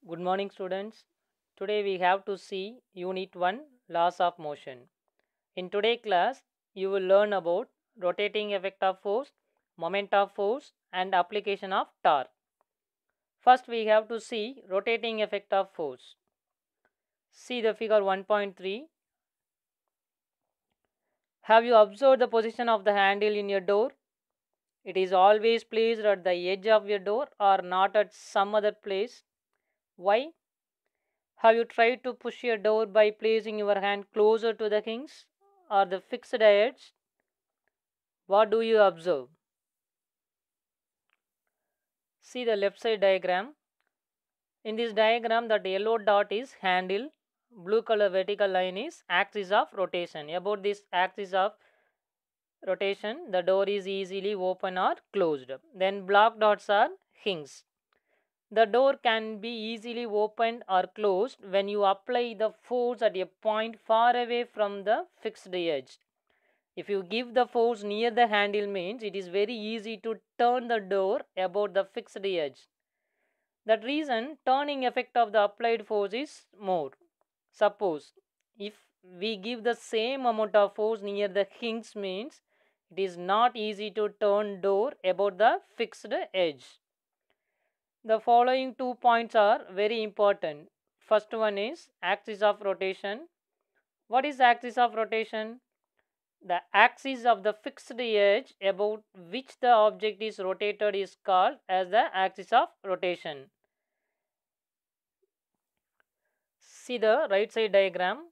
Good morning, students. Today we have to see Unit 1 Laws of Motion. In today's class, you will learn about rotating effect of force, moment of force, and application of torque. First, we have to see rotating effect of force. See the figure 1.3. Have you observed the position of the handle in your door? It is always placed at the edge of your door or not at some other place. Why? Have you tried to push your door by placing your hand closer to the hinge or the fixed edge? What do you observe? See the left side diagram. In this diagram, the yellow dot is handle, blue color vertical line is axis of rotation. About this axis of rotation, the door is easily open or closed. Then black dots are hinges. The door can be easily opened or closed when you apply the force at a point far away from the fixed edge. If you give the force near the handle means it is very easy to turn the door about the fixed edge. That reason turning effect of the applied force is more. Suppose if we give the same amount of force near the hinge means it is not easy to turn door about the fixed edge. The following 2 points are very important. First one is axis of rotation. What is axis of rotation? The axis of the fixed edge about which the object is rotated is called as the axis of rotation. See the right side diagram.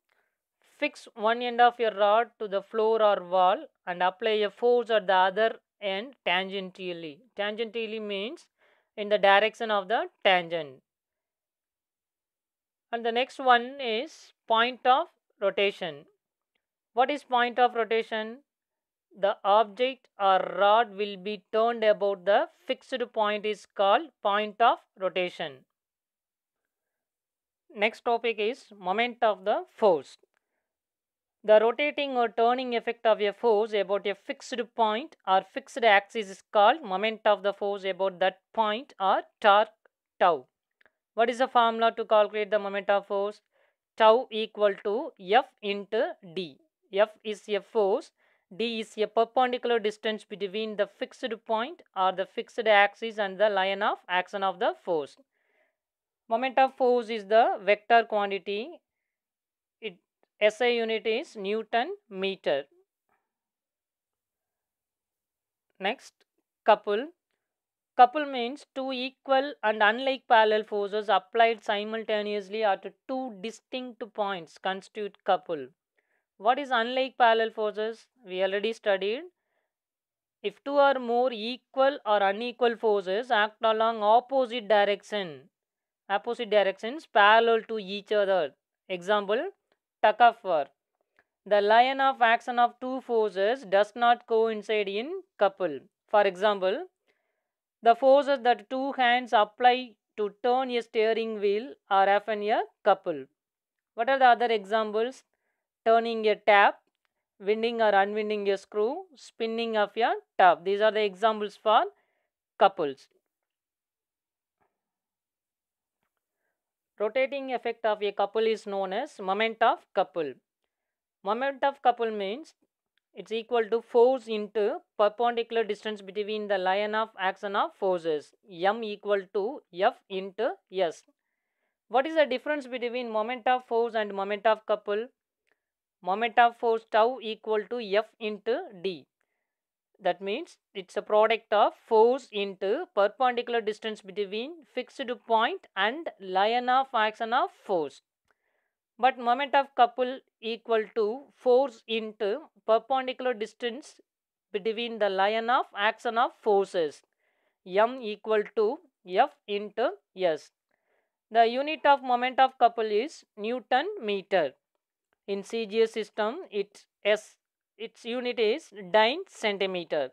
Fix one end of your rod to the floor or wall and apply a force at the other end tangentially. Tangentially means in the direction of the tangent. And the next one is point of rotation. What is point of rotation? The object or rod will be turned about the fixed point is called point of rotation. Next topic is moment of the force. The rotating or turning effect of a force about a fixed point or fixed axis is called moment of the force about that point or torque tau. What is the formula to calculate the moment of force? Tau equal to F into D. F is a force, D is a perpendicular distance between the fixed point or the fixed axis and the line of action of the force. Moment of force is the vector quantity. SI unit is Newton meter. Next, couple. Couple means two equal and unlike parallel forces applied simultaneously at two distinct points constitute couple. What is unlike parallel forces? We already studied. If two or more equal or unequal forces act along opposite directions parallel to each other. Example, tug of war. The line of action of two forces does not coincide in couple. For example, the forces that two hands apply to turn a steering wheel are often a couple. What are the other examples? Turning a tap, winding or unwinding a screw, spinning of a top. These are the examples for couples. Rotating effect of a couple is known as moment of couple. Moment of couple means it's equal to force into perpendicular distance between the line of action of forces. M equal to F into S. What is the difference between moment of force and moment of couple? Moment of force tau equal to F into D. That means it's a product of force into perpendicular distance between fixed point and line of action of force. But moment of couple equal to force into perpendicular distance between the line of action of forces. M equal to F into S. The unit of moment of couple is Newton meter. In CGS system, its unit is dyne centimeter.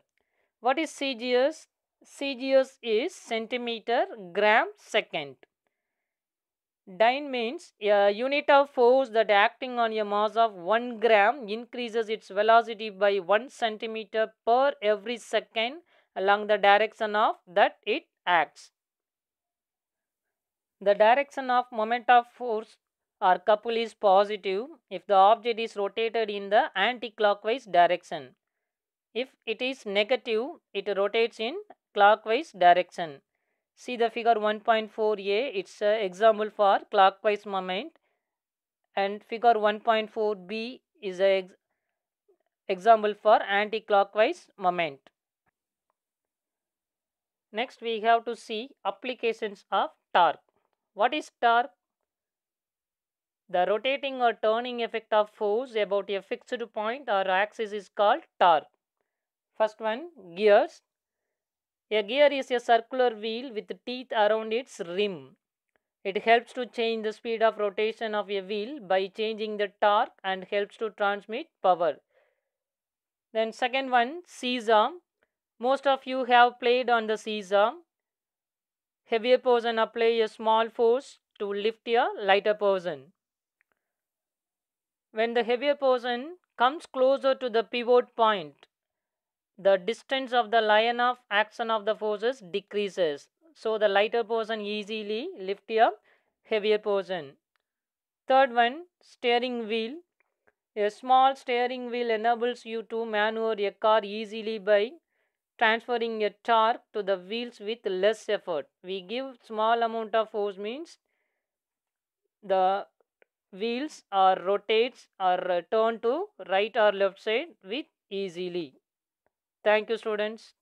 What is CGS? CGS is centimeter gram second. Dyne means a unit of force that acting on a mass of 1 gram increases its velocity by 1 centimeter per every second along the direction of that it acts. The direction of moment of force or couple is positive if the object is rotated in the anti-clockwise direction. If it is negative, it rotates in clockwise direction. See the figure 1.4a, it's an example for clockwise moment, and figure 1.4b is an example for anti-clockwise moment. Next we have to see applications of torque. What is torque? The rotating or turning effect of force about a fixed point or axis is called torque. First one, gears. A gear is a circular wheel with teeth around its rim. It helps to change the speed of rotation of a wheel by changing the torque and helps to transmit power. Then second one, seesaw. Most of you have played on the seesaw. Heavier person apply a small force to lift a lighter person. When the heavier person comes closer to the pivot point, the distance of the line of action of the forces decreases. So the lighter person easily lift a heavier person. Third one, steering wheel. A small steering wheel enables you to maneuver a car easily by transferring a torque to the wheels with less effort. We give small amount of force means the wheels or rotates or turn to right or left side with easily. Thank you, students.